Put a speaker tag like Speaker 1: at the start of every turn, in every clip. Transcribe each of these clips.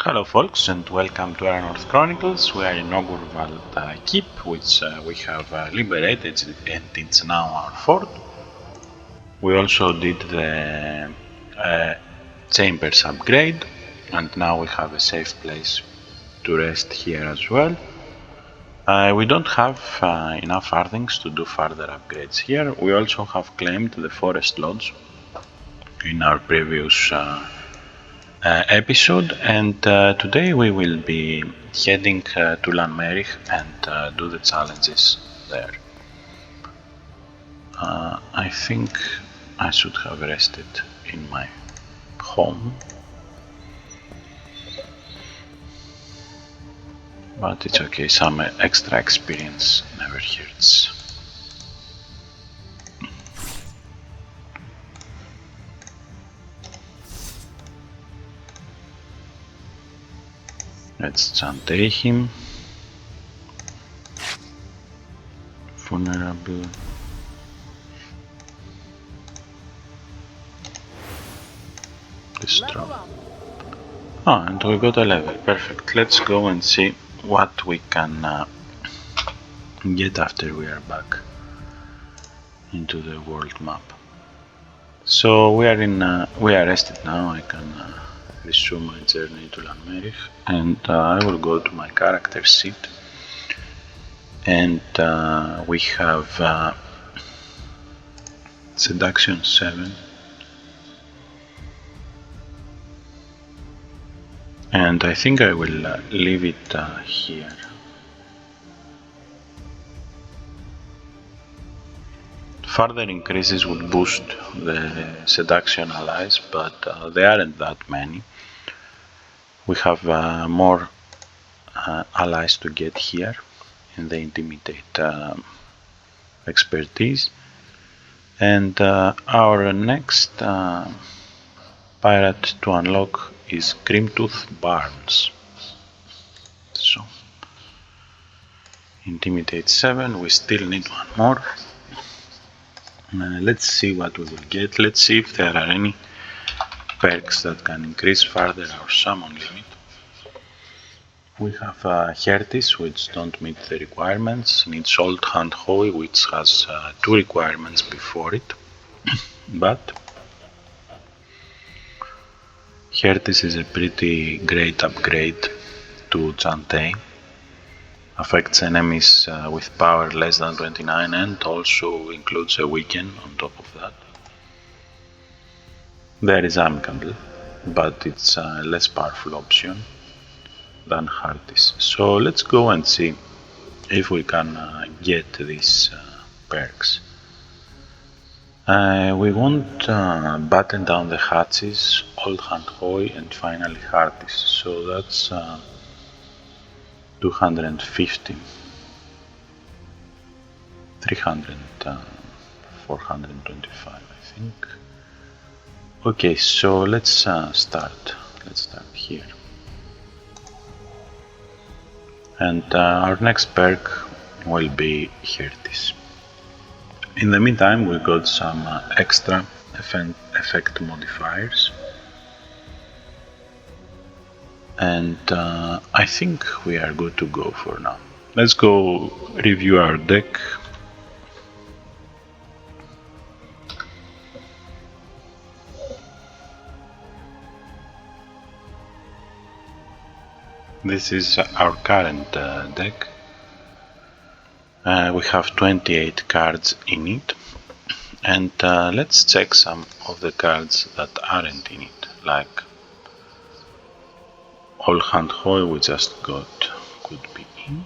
Speaker 1: Hello folks and welcome to Erannorth Chronicles. We are in Ogurvald Keep, which we have liberated, and it's now our fort. We also did the chambers upgrade, and now we have a safe place to rest here as well. We don't have enough farthings to do further upgrades here. We also have claimed the forest lodge in our previous episode, and today we will be heading to Lanmerich and do the challenges there. I think I should have rested in my home, but it's okay, some extra experience never hurts. Let's chantay him. Vulnerable. Destroy. Oh, and we got a level. Perfect. Let's go and see what we can get after we are back into the world map. So we are rested now. I can resume my journey to Lanmerich, and I will go to my character sheet, and we have seduction 7, and I think I will leave it here. Further increases would boost the seduction allies, but they aren't that many. We have more allies to get here in the intimidate expertise, and our next pirate to unlock is Grimtooth Barnes. So intimidate 7, we still need one more. Let's see what we will get. Let's see if there are any perks that can increase further our summon limit. We have Hertis, which don't meet the requirements, needs Old Hand Hoy, which has 2 requirements before it, but Hertis is a pretty great upgrade to Chantay. Affects enemies with power less than 29 and also includes a weaken on top of that. There is Amicable, but it's a less powerful option than Hertis. So let's go and see if we can get these perks. We want Batten Down the Hatches, Old Hand Hoy, and finally Hertis. So that's 250, 300, 425, I think. Okay, so let's start. Let's start here. And our next perk will be Hertis. In the meantime, we got some extra effect modifiers. And I think we are good to go for now. Let's go review our deck. This is our current deck. We have 28 cards in it, and let's check some of the cards that aren't in it, like Old Hand Hoy we just got, could be in.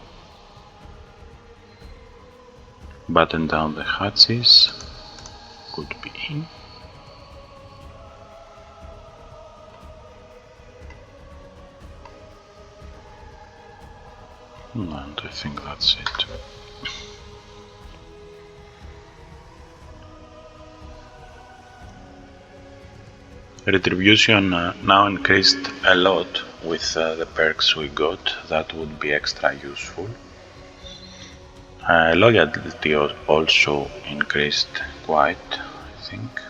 Speaker 1: Batten Down the Hatches could be in. And I think that's it. Retribution now increased a lot with the perks we got. That would be extra useful. Loyalty also increased quite, I think.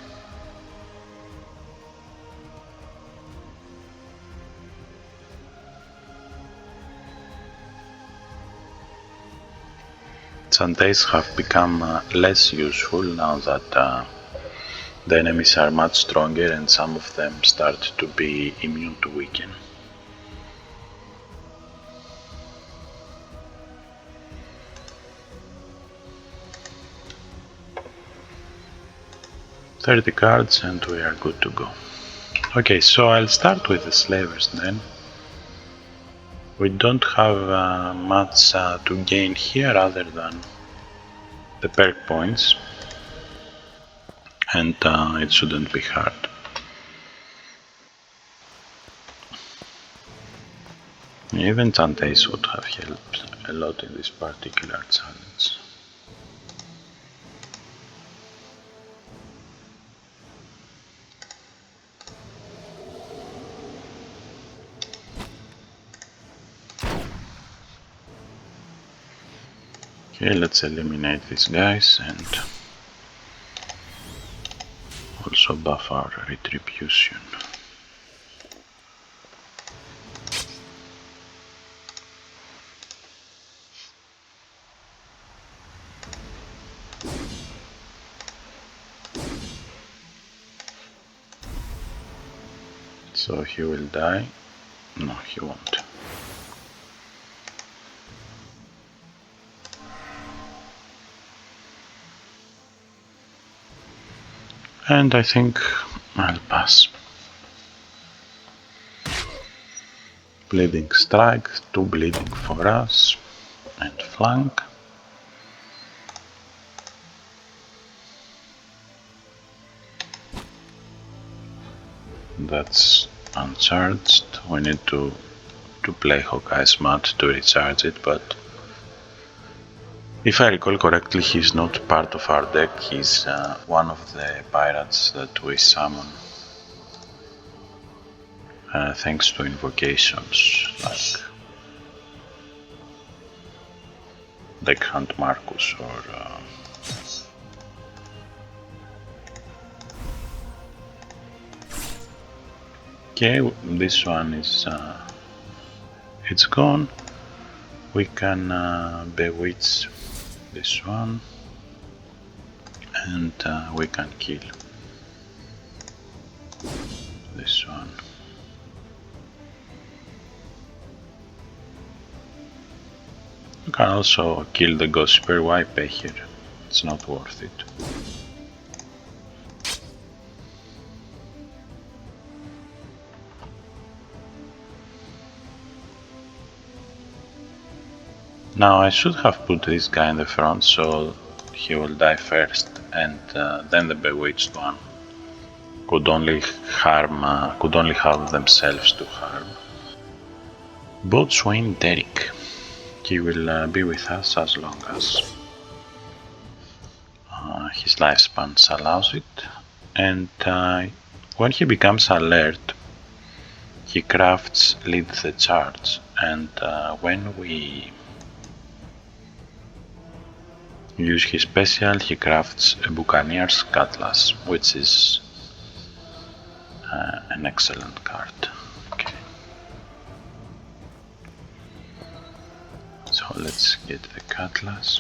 Speaker 1: Enchantates have become less useful now that the enemies are much stronger and some of them start to be immune to weaken. "30 cards and we are good to go." Okay, so I'll start with the slavers then. We don't have much to gain here other than the perk points, and it shouldn't be hard. Even Chantace would have helped a lot in this particular challenge. Okay, let's eliminate these guys and also buff our retribution. So he will die. No, he won't. And I think I'll pass. Bleeding strike, 2 bleeding for us, and flank. That's uncharged. We need to play Hawkeye's Mud to recharge it, but if I recall correctly, he's not part of our deck. He's one of the pirates that we summon thanks to invocations like Deckhand Marcus or okay, this one is it's gone. We can bewitch this one and we can kill this one. You can also kill the Gossiper. Why pay here? It's not worth it. Now I should have put this guy in the front so he will die first, and then the bewitched one could only harm, could only have themselves to harm. Boatswain Derrick. He will be with us as long as his lifespan allows it, and when he becomes alert, he crafts Lead the Charge, and when we use his special, he crafts a Buccaneer's Cutlass, which is an excellent card. Okay. So let's get the Cutlass.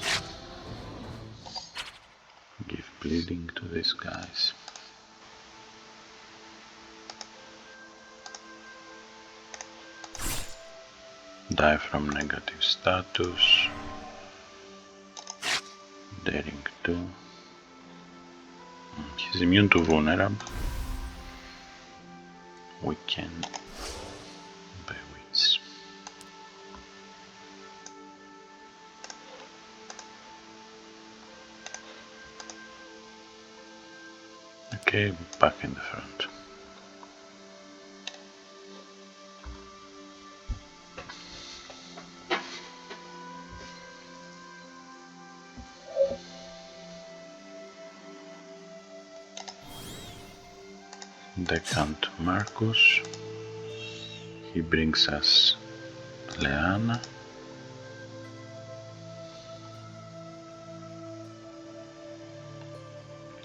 Speaker 1: Give bleeding to these guys. Die from negative status. Daring 2. He's immune to vulnerable. We can bewitch. Okay, back in the front. Deckhand Marcus. He brings us Leanna.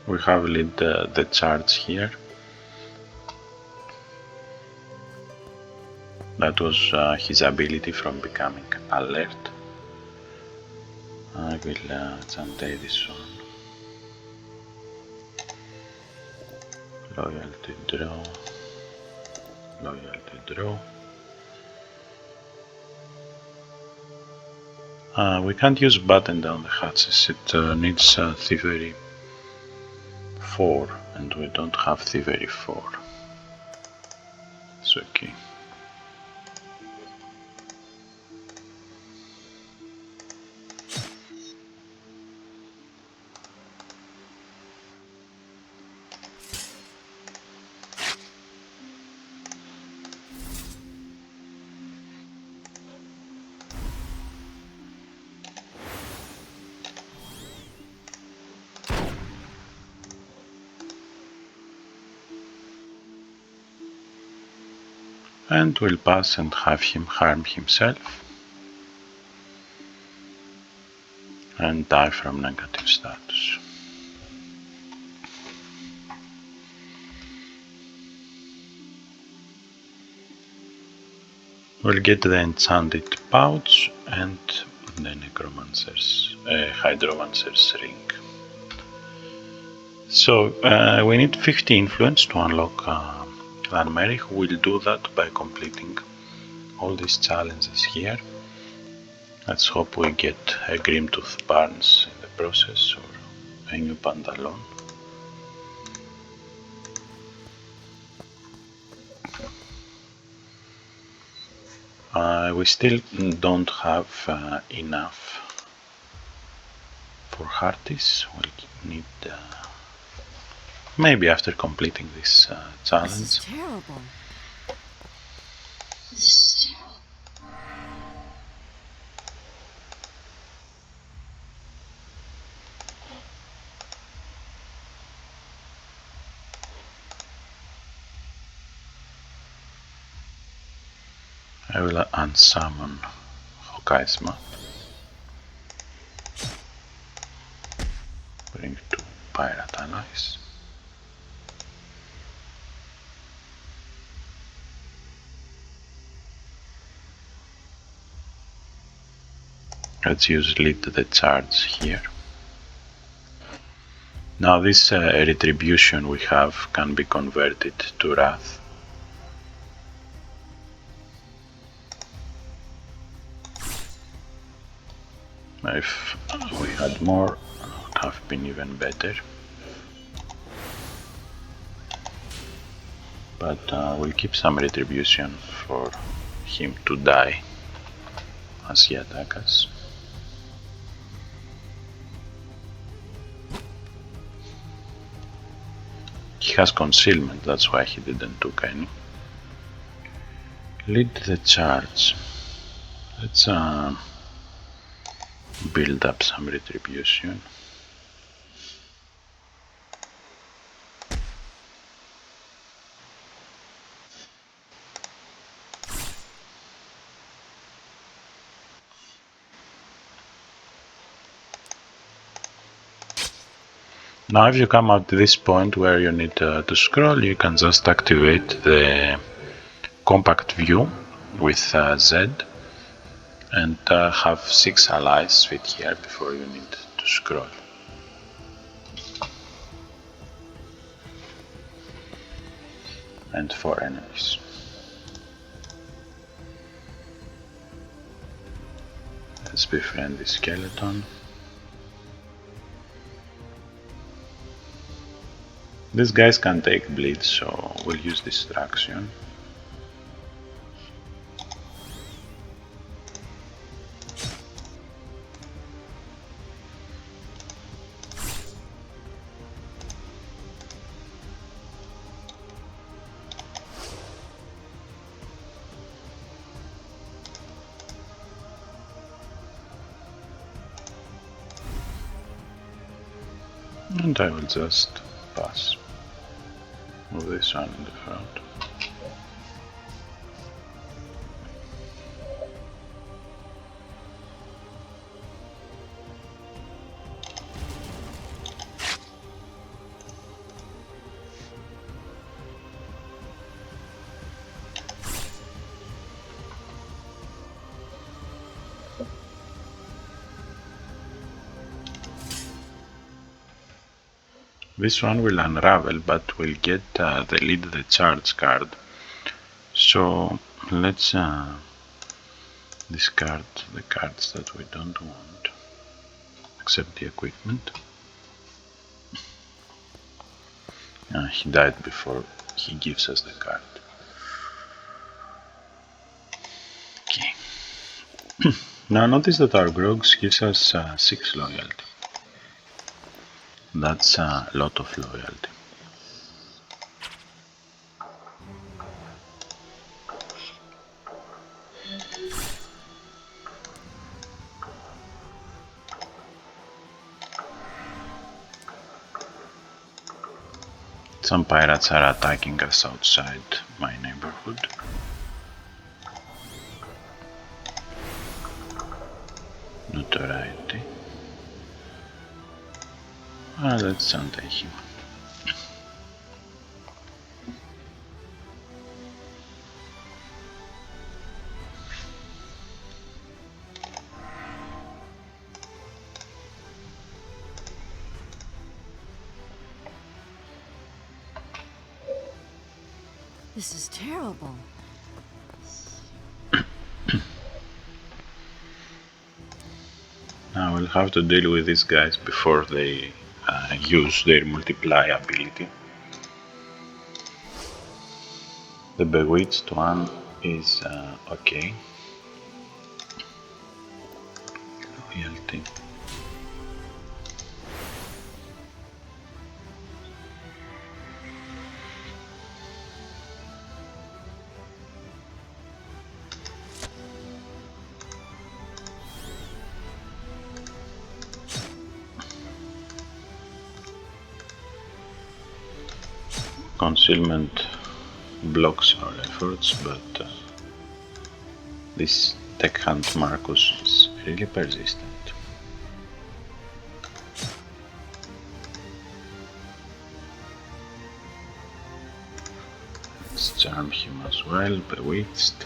Speaker 1: We have lead the charge here. That was his ability from becoming alert. will enchant this on. Loyalty draw. Loyalty draw. We can't use button down the hatches, it needs thievery 4 and we don't have thievery 4. It's okay. And we'll pass and have him harm himself and die from negative status. We'll get the enchanted pouch and the necromancer's hydromancer's ring. So we need 50 influence to unlock Nereid. We'll do that by completing all these challenges here. Let's hope we get a Grimtooth Barnes in the process or a new Pantalon. We still don't have enough for Hearties. We'll need maybe after completing this challenge.
Speaker 2: This is terrible.
Speaker 1: I will unsummon Hawkeye's map. Bring 2 pirate allies. Let's use lead the charge here. Now this retribution we have can be converted to wrath. If we had more, it would have been even better. But we'll keep some retribution for him to die as he attacks us. He has concealment, that's why he didn't took any. Lead the charge. Let's build up some retribution. Now if you come out to this point where you need to scroll, you can just activate the compact view with Z and have 6 allies fit here before you need to scroll. And 4 enemies. Let's befriend the skeleton. These guys can take bleed, so we'll use distraction. And I will just pass. Move this one in the front. This one will unravel, but we'll get the lead the charge card. So let's discard the cards that we don't want, except the equipment. He died before he gives us the card. Okay. Now notice that our Grogs gives us 6 loyalty. That's a lot of loyalty. Some pirates are attacking us outside my neighborhood. Notoriety. Let's untake him.
Speaker 2: This is terrible.
Speaker 1: Now we'll have to deal with these guys before they use their multiply ability. The bewitched one is okay. Loyalty. Concealment blocks our efforts, but this tech hunt Marcus is really persistent. Let's charm him as well, bewitched.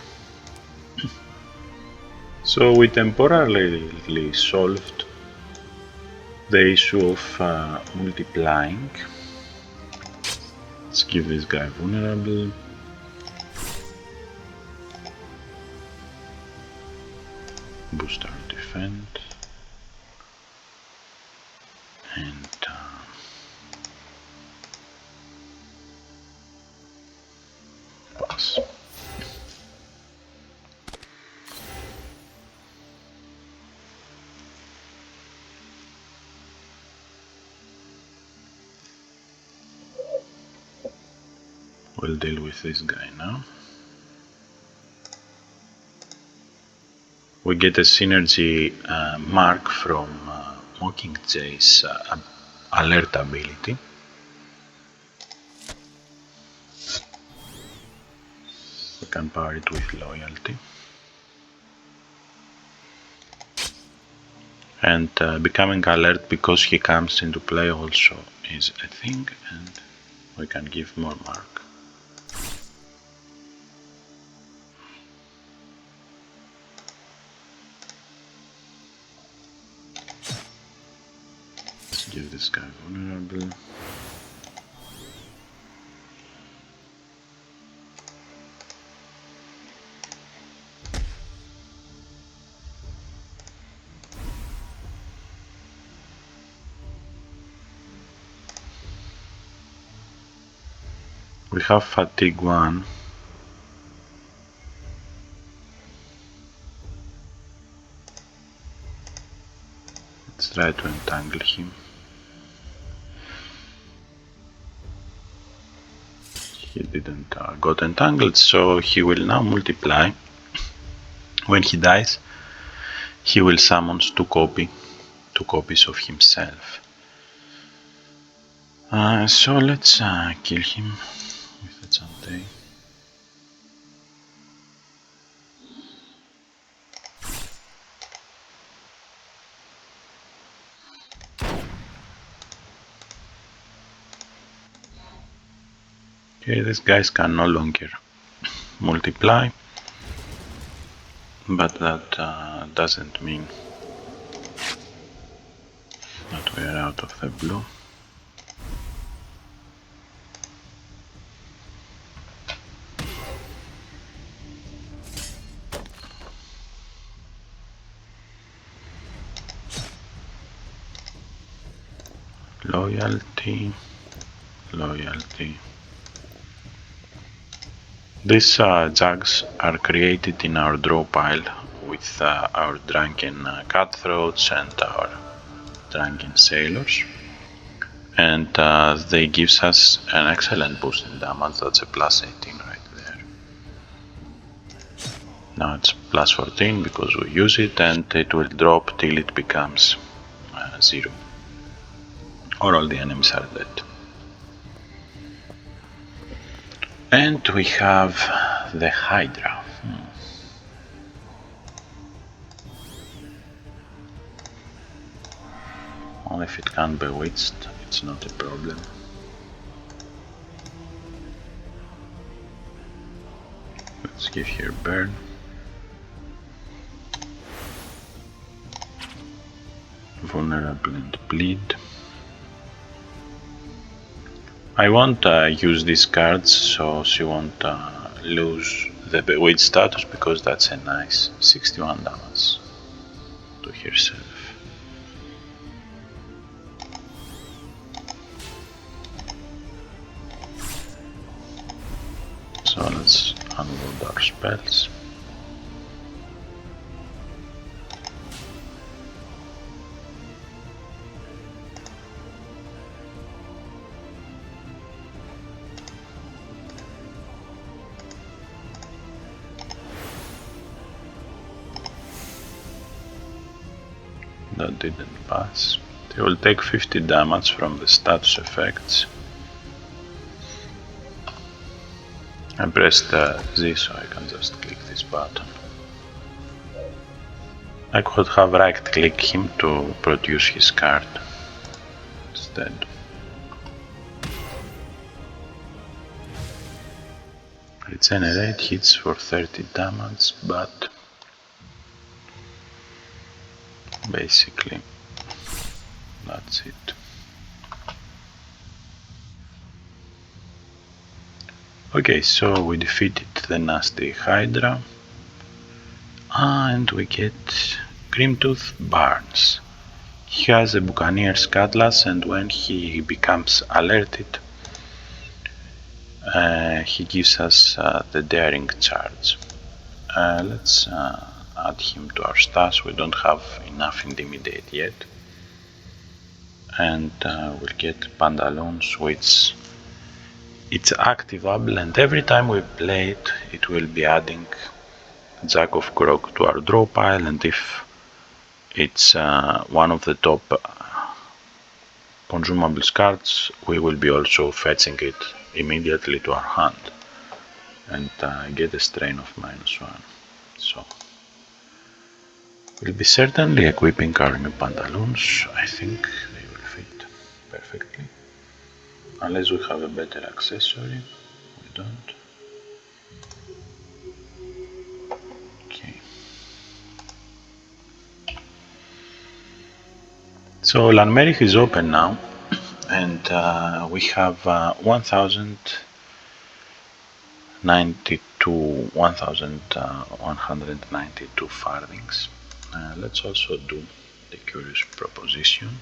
Speaker 1: So we temporarily solved the issue of multiplying. Let's give this guy vulnerable. Boost our defense. And pass. We'll deal with this guy now. We get a synergy mark from Mockingjay's alert ability. We can power it with loyalty. And becoming alert because he comes into play also is a thing, and we can give more mark. Let's give this guy vulnerable. We have fatigue 1. Let's try to entangle him. He didn't got entangled, so he will now multiply. When he dies, he will summon two copies of himself. So let's kill him with a Chantay. Okay, these guys can no longer multiply, but that doesn't mean that we are out of the blue. loyalty. These jugs are created in our draw pile with our drunken cutthroats and our drunken sailors, and they gives us an excellent boost in damage. That's a plus 18 right there. Now it's plus 14 because we use it, and it will drop till it becomes 0 or all the enemies are dead. And we have the Hydra. Only if it can't be bewitched, it's not a problem. Let's give her burn. Vulnerable and bleed. I won't use these cards so she won't lose the bewitched status, because that's a nice 61 damage to herself. So let's unload our spells. That didn't pass. They will take 50 damage from the status effects. I pressed Z so I can just click this button. I could have right clicked him to produce his card instead. Regenerate hits for 30 damage, but basically that's it. Okay, so we defeated the nasty Hydra, and we get Grimtooth Barnes. He has a Buccaneer's Cutlass, and when he becomes alerted, he gives us the Daring Charge. Let's add him to our stats. We don't have enough Intimidate yet. And we'll get Pantaloons, which it's activable, and every time we play it, it will be adding Jack of Grog to our draw pile, and if it's one of the top consumables cards, we will be also fetching it immediately to our hand and get a strain of -1. So we'll be certainly equipping our new Pantaloons. I think they will fit perfectly. Unless we have a better accessory, we don't. Okay. So Lanmerich is open now, and we have 1,192 farthings. Let's also do the curious proposition.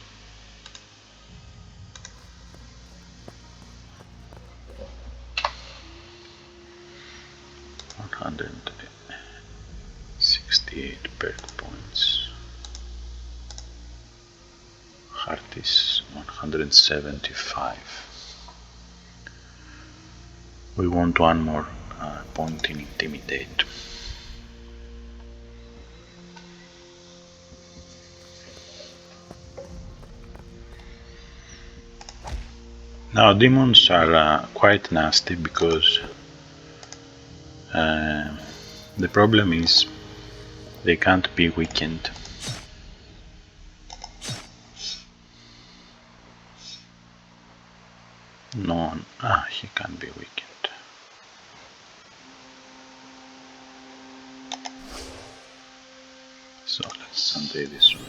Speaker 1: $168 perk points. Heart is 175. We want one more point in Intimidate. Now demons are quite nasty because the problem is they can't be weakened. No, he can be weakened. So let's undo this one.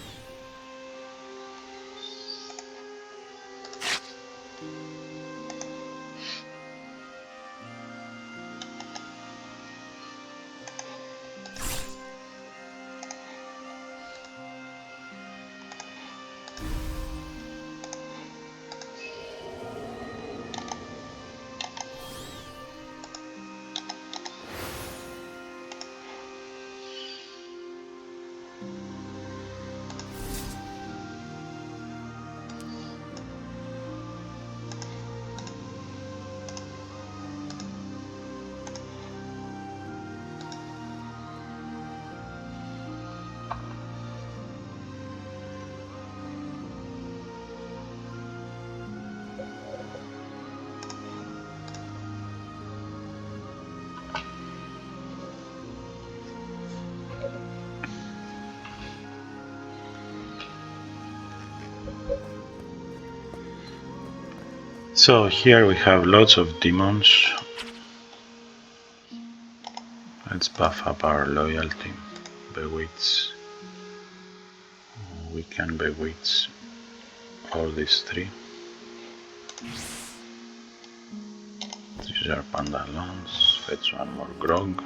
Speaker 1: So here we have lots of demons. Let's buff up our loyalty. Bewitch. We can bewitch all these three. These are pantaloons. Fetch one more grog.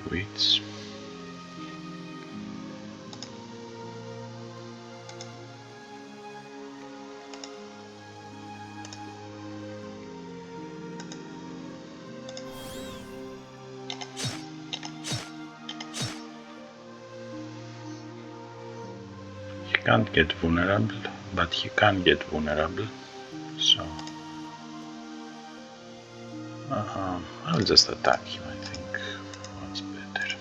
Speaker 1: Bewitch. He can't get vulnerable, but he can get vulnerable, so I'll just attack him, I think. What's better?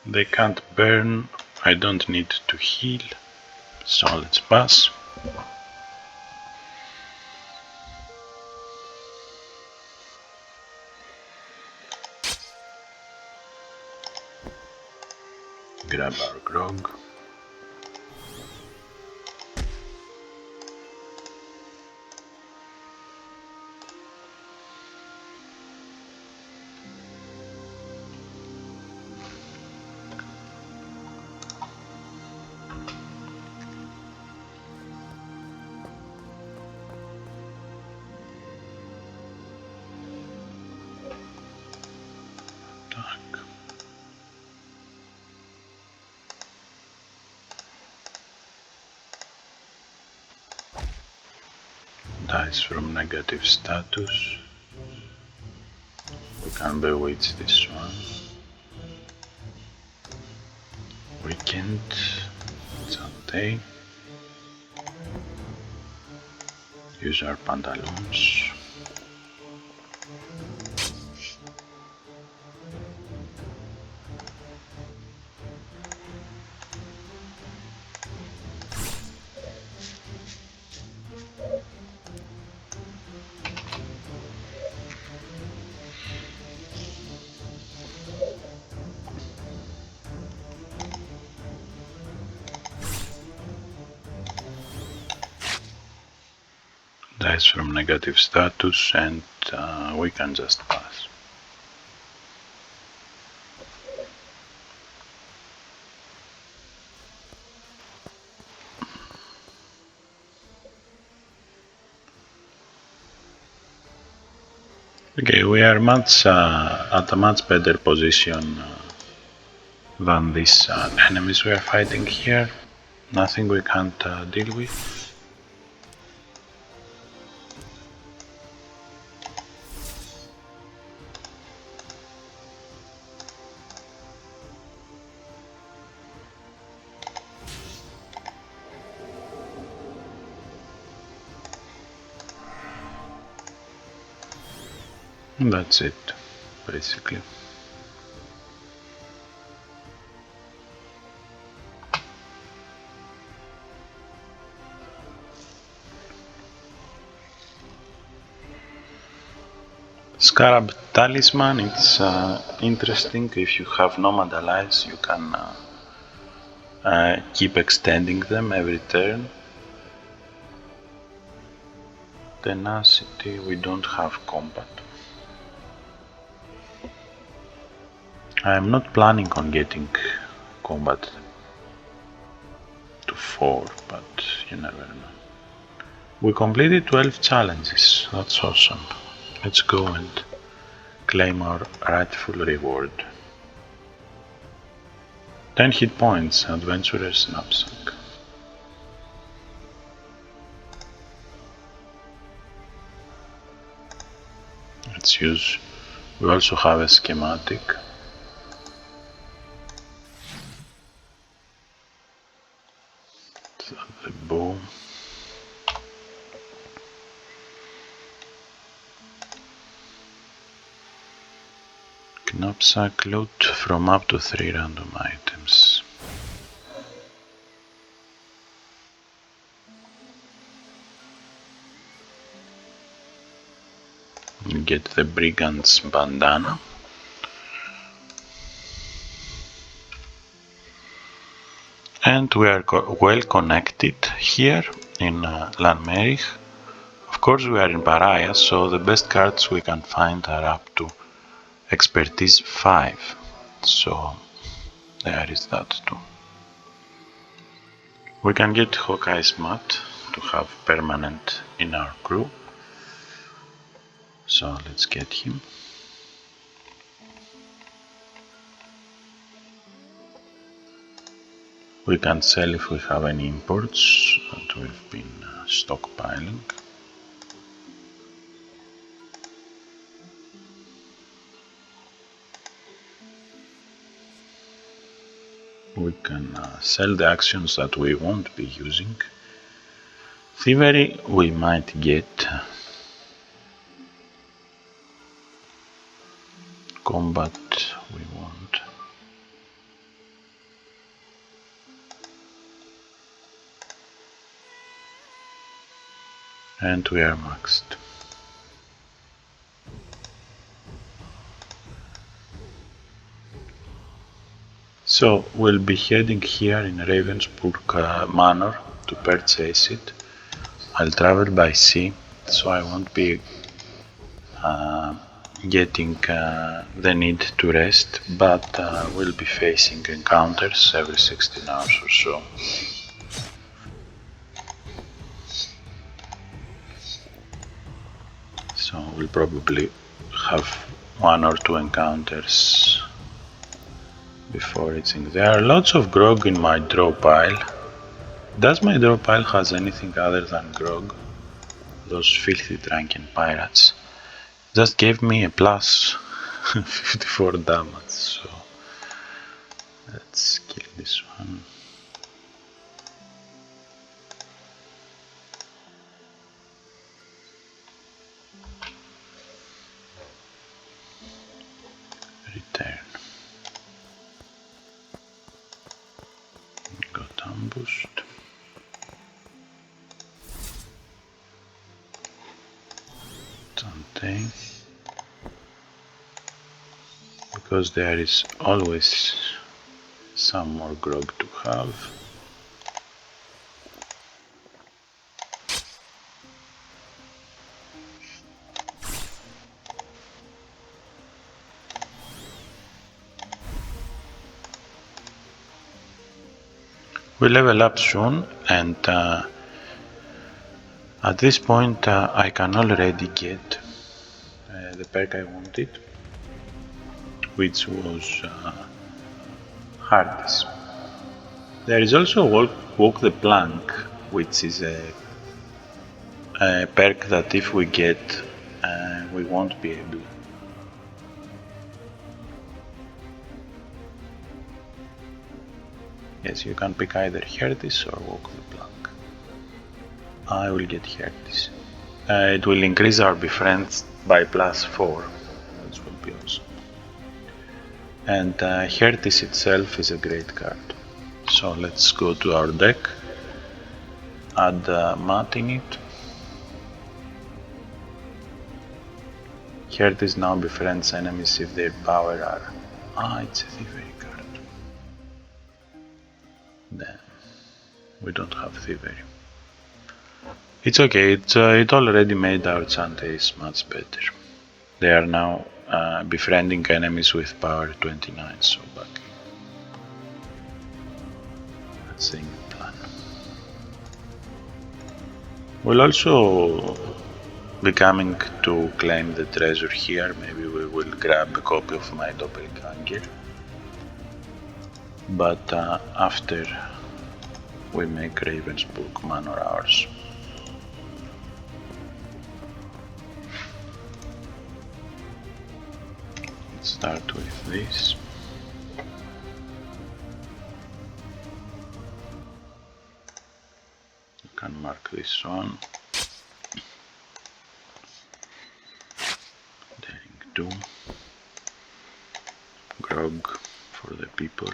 Speaker 1: They can't burn, I don't need to heal, so let's pass. Grab our grog. Dies from negative status. We can bewitch this one. Weekend. Sunday. Use our pantaloons. Dies from negative status, and we can just pass. Okay, we are at a much better position than these enemies we are fighting here. Nothing we can't deal with. And that's it, basically. Scarab Talisman, it's interesting. If you have nomad allies, you can keep extending them every turn. Tenacity, we don't have combat. I am not planning on getting combat to 4, but you never know. We completed 12 challenges, that's awesome. Let's go and claim our rightful reward. 10 hit points, Adventurer's Knapsack. Let's use, we also have a schematic. The bow. Knapsack loot from up to 3 random items. can get the brigand's bandana. And we are well connected here in Lanmerich. Of course we are in Pariah, so the best cards we can find are up to expertise 5. So there is that too. We can get Hawkeye's Mat to have permanent in our crew. So let's get him. We can sell if we have any imports that we've been stockpiling. We can sell the actions that we won't be using. Thievery we might get. Combat we won't. And we are maxed. So we'll be heading here in Ravensburg Manor to purchase it. I'll travel by sea, so I won't be getting the need to rest, but we'll be facing encounters every 16 hours or so. So we'll probably have 1 or 2 encounters before reaching. There are lots of grog in my draw pile. Does my draw pile has anything other than grog? Those filthy drunken pirates just gave me a plus 54 damage, so let's kill this one. Return. Got ambushed. Something. Because there is always some more grog to have. We level up soon, and at this point I can already get the perk I wanted, which was Hardness. There is also Walk the Plank, which is a perk that if we get, we won't be able. Yes, you can pick either Herdis or Walk the Plank. I will get Herdis. It will increase our befriends by +4, which will be awesome. And Herdis itself is a great card. So let's go to our deck, add Mat in it. Herdis now befriends enemies if their power are... it's a thievery card. Damn, we don't have thievery. It's okay, it already made our Chantes much better. They are now befriending enemies with power 29, so back. That's the plan. We'll also be coming to claim the treasure here. Maybe we will grab a copy of my doppelganger. But after we make Ravensburg Manor ours. Let's start with this. You can mark this one. Daring 2. Grog for the people.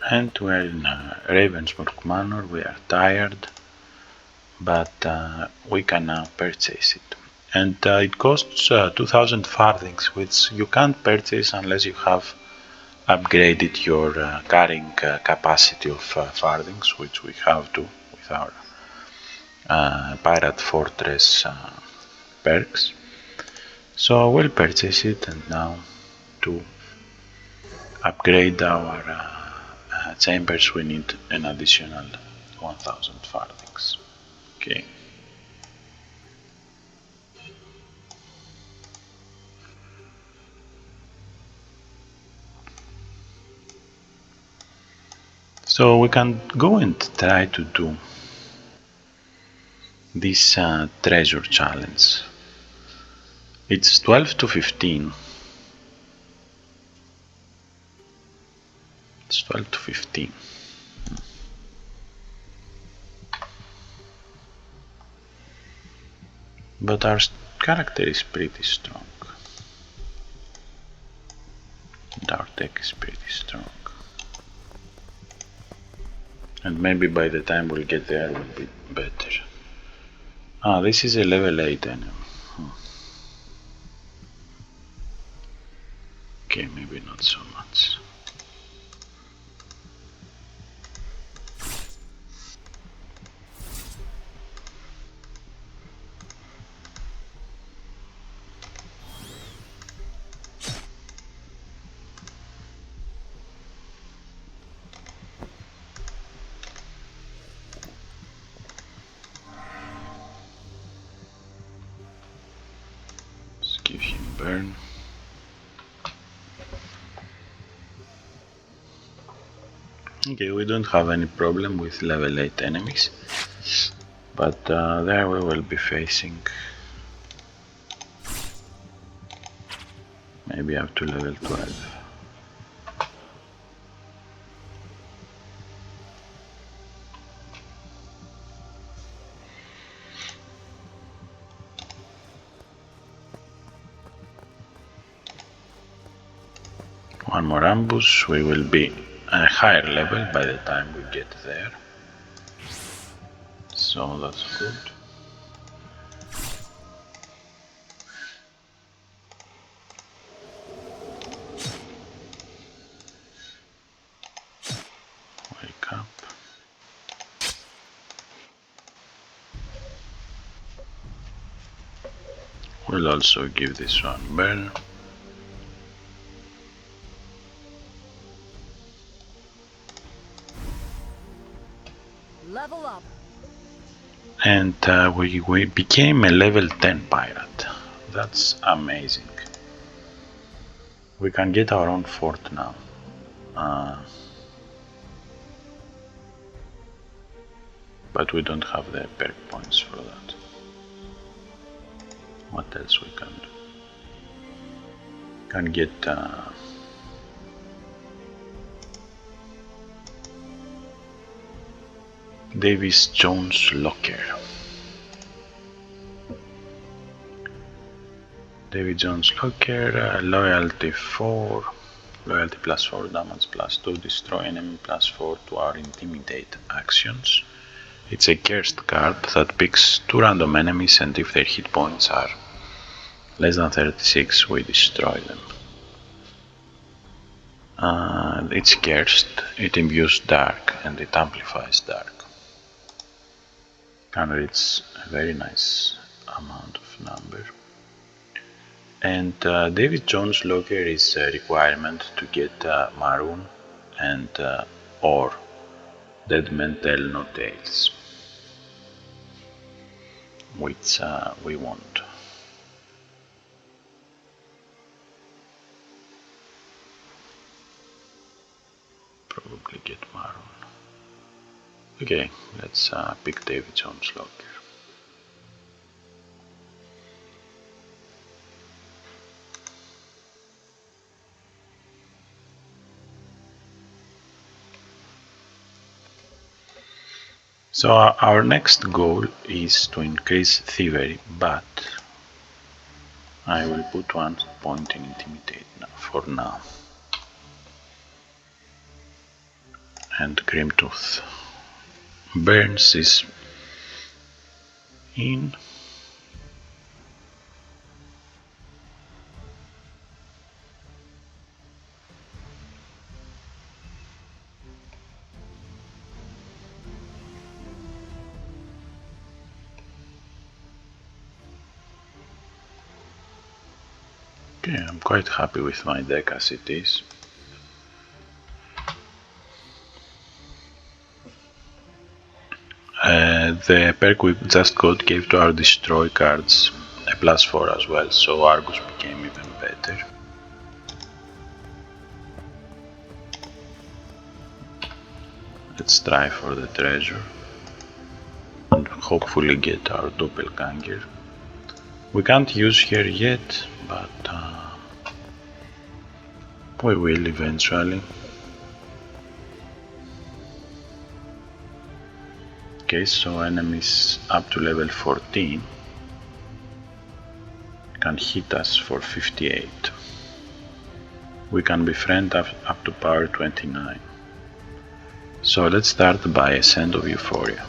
Speaker 1: And we're in Ravensburg Manor. We are tired, but we can now purchase it. And it costs 2000 farthings, which you can't purchase unless you have upgraded your carrying capacity of farthings, which we have to with our Pirate Fortress perks. So we'll purchase it, and now to upgrade our chambers we need an additional 1000 farthings. Okay. So we can go and try to do this treasure challenge. It's 12 to 15. It's 12 to 15. But our character is pretty strong. And our tech is pretty strong. And maybe by the time we'll get there we'll be better. Ah, this is a level 8 enemy. Okay, maybe not so much. Let's give him burn. Okay, we don't have any problem with level 8 enemies, but there we will be facing maybe up to level 12. One more ambush, we will be a higher level by the time we get there. So that's good. Wake up. We'll also give this one burn.
Speaker 2: Level up.
Speaker 1: And we became a level 10 pirate. That's amazing. We can get our own fort now. But we don't have the perk points for that. What else we can do? Can get Davis Jones Locker. David Jones Locker, loyalty 4, loyalty plus 4, damage plus 2, destroy enemy plus 4 to our intimidate actions. It's a cursed card that picks 2 random enemies, and if their hit points are less than 36, we destroy them. It's cursed, it imbues dark and it amplifies dark. And it's a very nice amount of number. And David Jones Locker is a requirement to get Maroon and or Dead Men Tell No Tales, which we want. Probably get Maroon. Okay, let's pick David Jones Locker. So our next goal is to increase thievery, but I will put 1 point in intimidate now, for now. and Grimtooth burns is in. Okay, I'm quite happy with my deck as it is. The perk we just got gave to our destroy cards a +4 as well, so Argus became even better. Let's try for the treasure and hopefully get our doppelganger. We can't use her yet, but we will eventually. Okay, so enemies up to level 14 can hit us for 58. We can befriend up to power 29. So let's start by Ascent of Euphoria.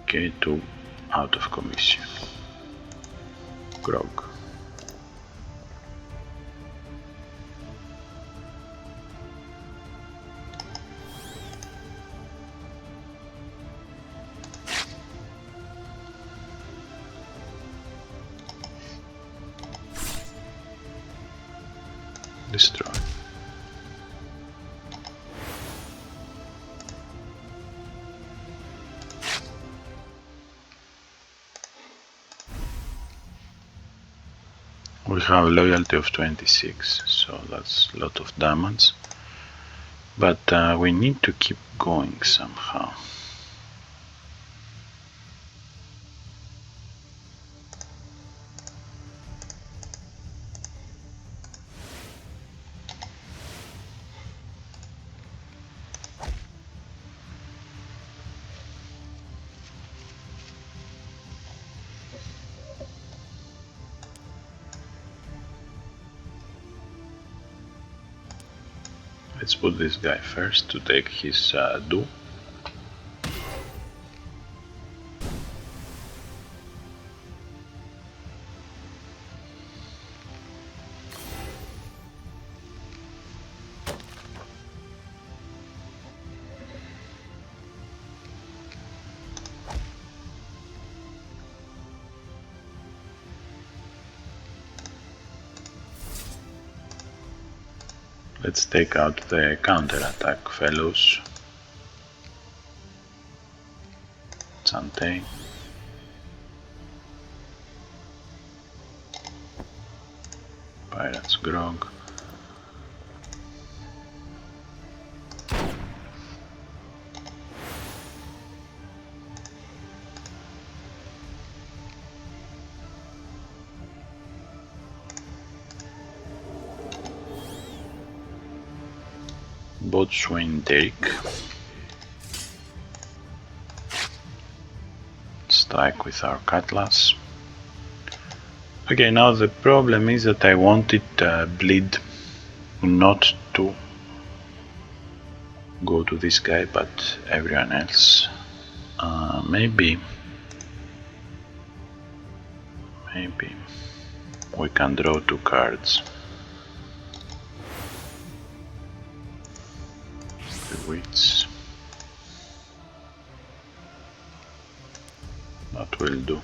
Speaker 1: Okay, 2 out of commission. Grog. Destroy. We have a loyalty of 26, so that's a lot of damage, but we need to keep going somehow. Let's put this guy first to take his do. Let's take out the counter-attack fellows. Chante. Pirate's Grog. Boatswain Derek. Strike with our cutlass. Okay, now the problem is that I wanted bleed not to go to this guy but everyone else. Maybe we can draw 2 cards. Wits. That will do.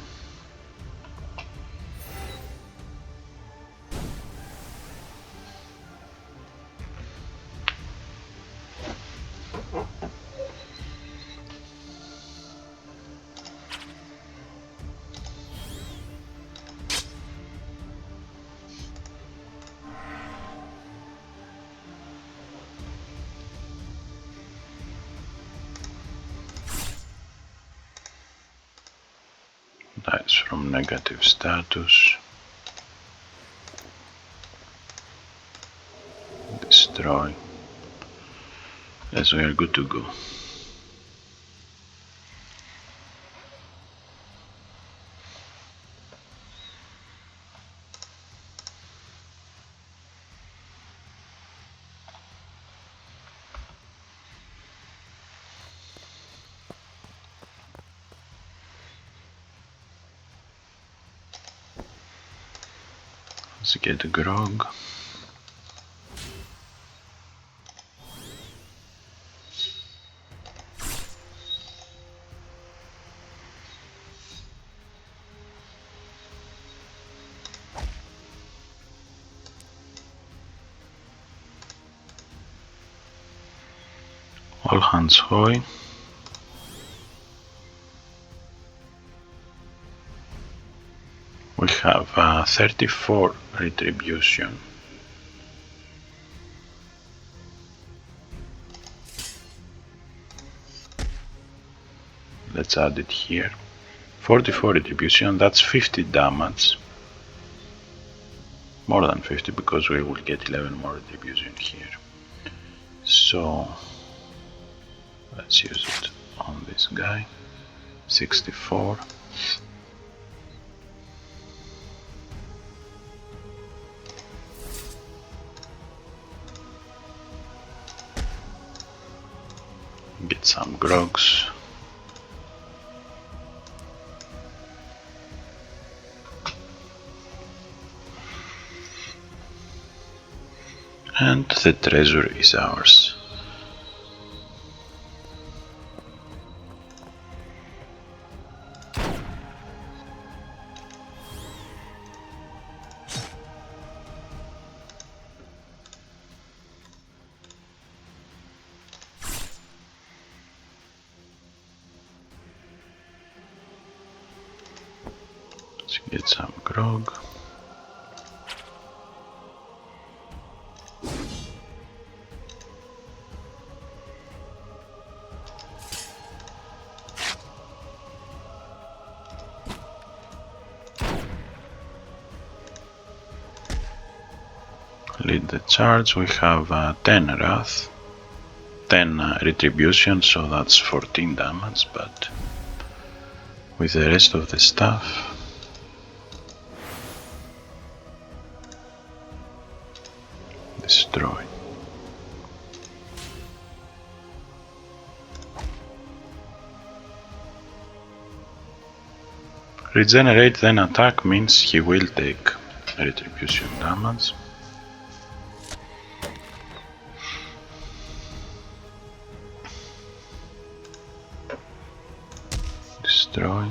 Speaker 1: Dice from negative status. Destroy. Yes, we are good to go. Let's get grog. All hands hoy. We have 34 retribution. Let's add it here. 44 retribution, that's 50 damage. More than 50 because we will get 11 more retribution here. So let's use it on this guy. 64. Get some grogs. And the treasure is ours. Let's get some grog. Lead the charge. We have 10 wrath, 10 retribution, so that's 14 damage, but with the rest of the stuff destroy. Regenerate then attack means he will take retribution damage. Destroy.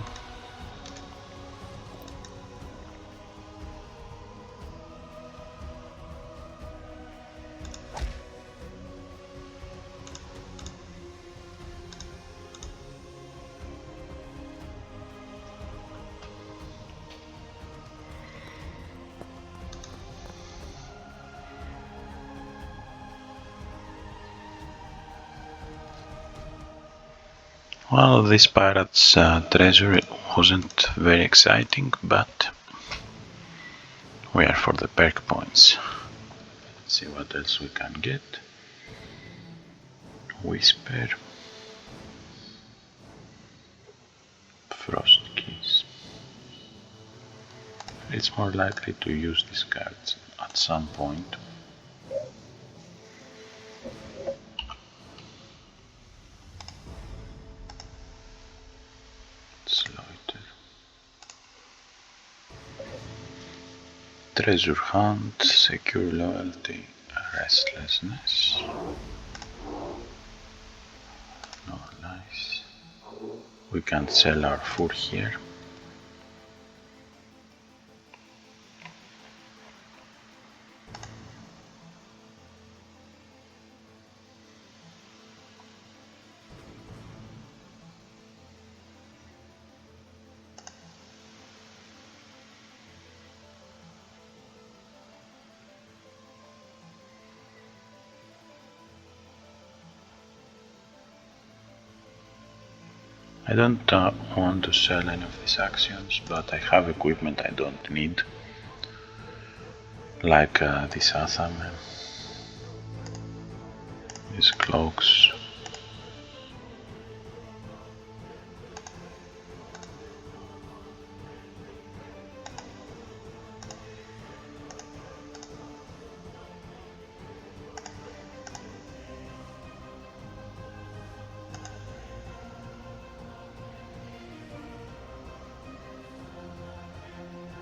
Speaker 1: Well, this pirate's treasure wasn't very exciting, but we are for the perk points. Let's see what else we can get. Whisper. Frost keys. It's more likely to use these cards at some point. Treasure hunt, secure loyalty, restlessness. No, nice. We can sell our food here. I don't want to sell any of these actions, but I have equipment I don't need, like this Atham, these cloaks.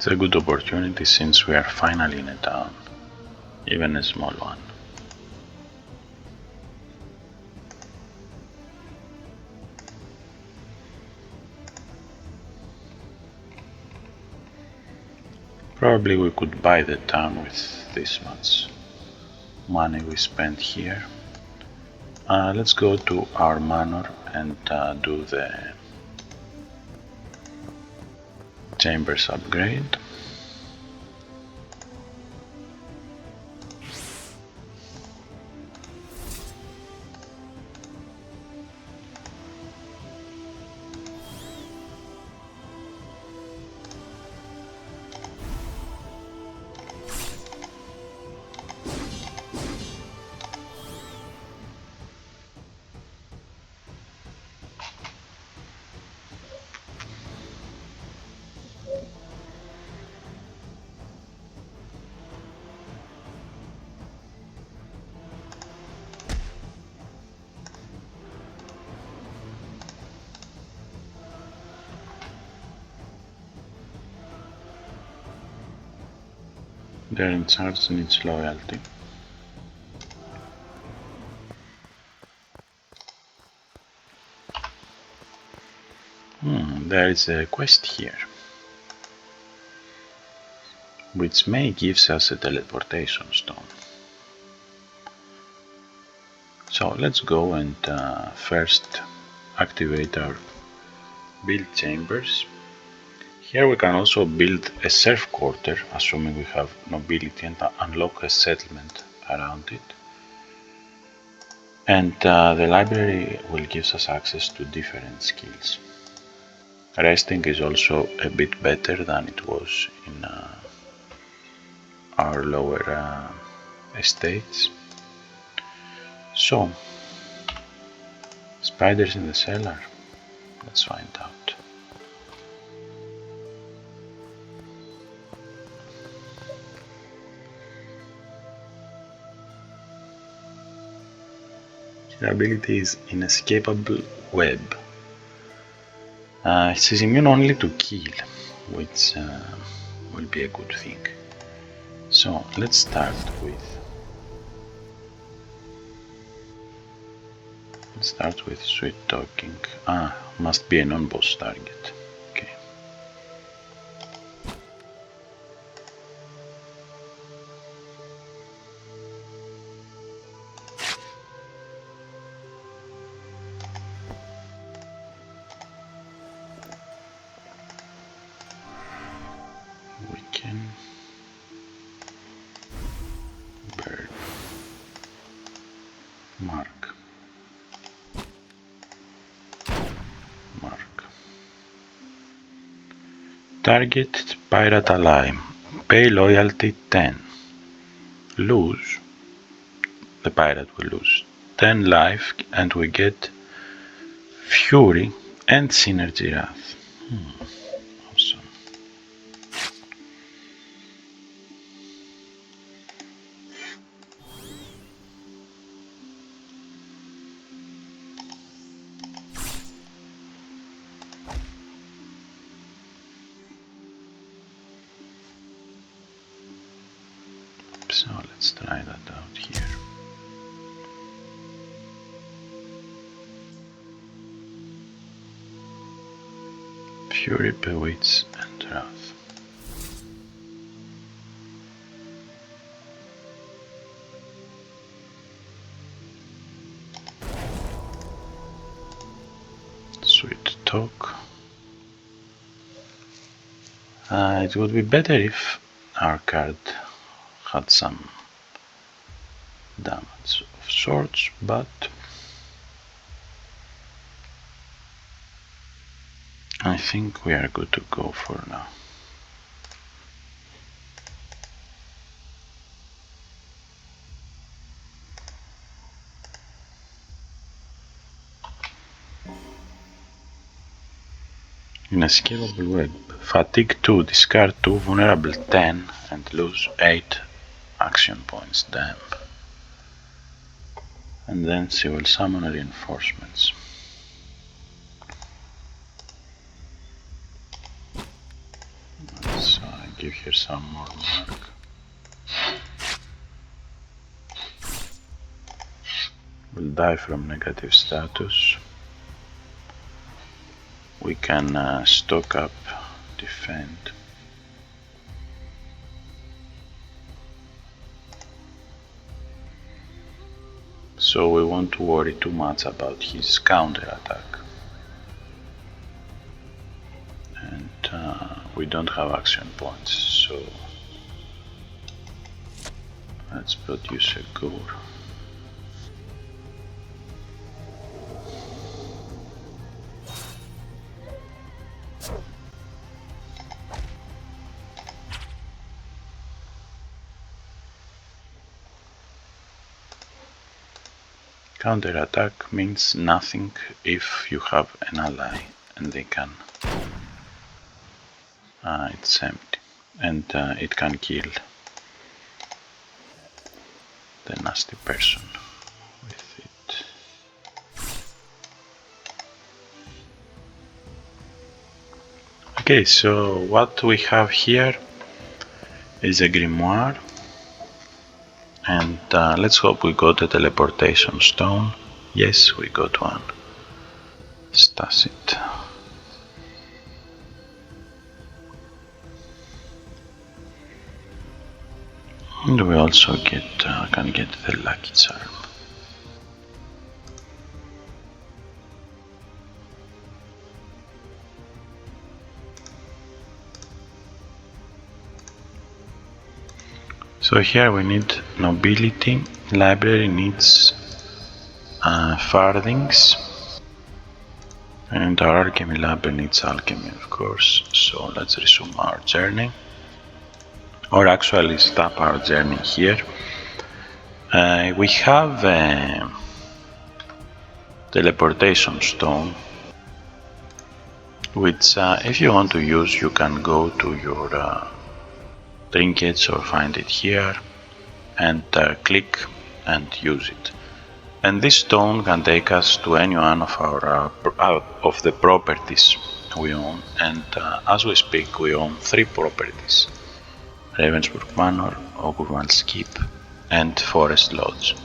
Speaker 1: It's a good opportunity since we are finally in a town, even a small one. Probably we could buy the town with this much money we spent here. Let's go to our manor and do the chambers upgrade. They're in charge needs loyalty. There is a quest here, which may give us a teleportation stone. So let's go and first activate our build chambers. Here we can also build a serf quarter, assuming we have nobility, and unlock a settlement around it. And the library will give us access to different skills. Resting is also a bit better than it was in our lower estates. So, spiders in the cellar? Let's find out. Your ability is Inescapable Web. It is immune only to kill, which will be a good thing. So let's start with sweet talking. Must be a non-boss target. Okay. We can burn. Mark. Target pirate ally. Pay loyalty 10. Lose. The pirate will lose 10 life and we get Fury and Synergy Wrath. Awesome. So let's try that out here. Fury, Bewitch and Wrath. Sweet talk. It would be better if our card had some damage of sorts, but I think we are good to go for now. Inescapable Web. Fatigue 2, discard 2, vulnerable 10 and lose 8 action points. Damn. And then she will summon reinforcements. Let's give her some more mark. We'll die from negative status. We can stock up, defend. So we won't worry too much about his counter attack. And we don't have action points, so let's produce a gore. Counter attack means nothing if you have an ally and they can. It's empty and it can kill the nasty person with it. Okay, so what we have here is a grimoire. And let's hope we got a teleportation stone. Yes, we got one. Stash it. And we also can get the lucky charm. So here we need nobility, library needs farthings, and our alchemy lab needs alchemy, of course. So let's resume our journey, or actually stop our journey here. We have a teleportation stone, which if you want to use, you can go to your trinkets or find it here and click and use it. And this stone can take us to any one of our of the properties we own, and as we speak we own 3 properties: Ravensburg Manor, Ogurval's Keep and Forest Lodge,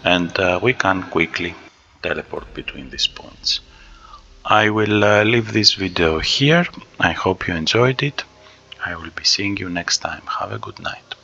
Speaker 1: and we can quickly teleport between these points. I will leave this video here. I hope you enjoyed it. I will be seeing you next time. Have a good night.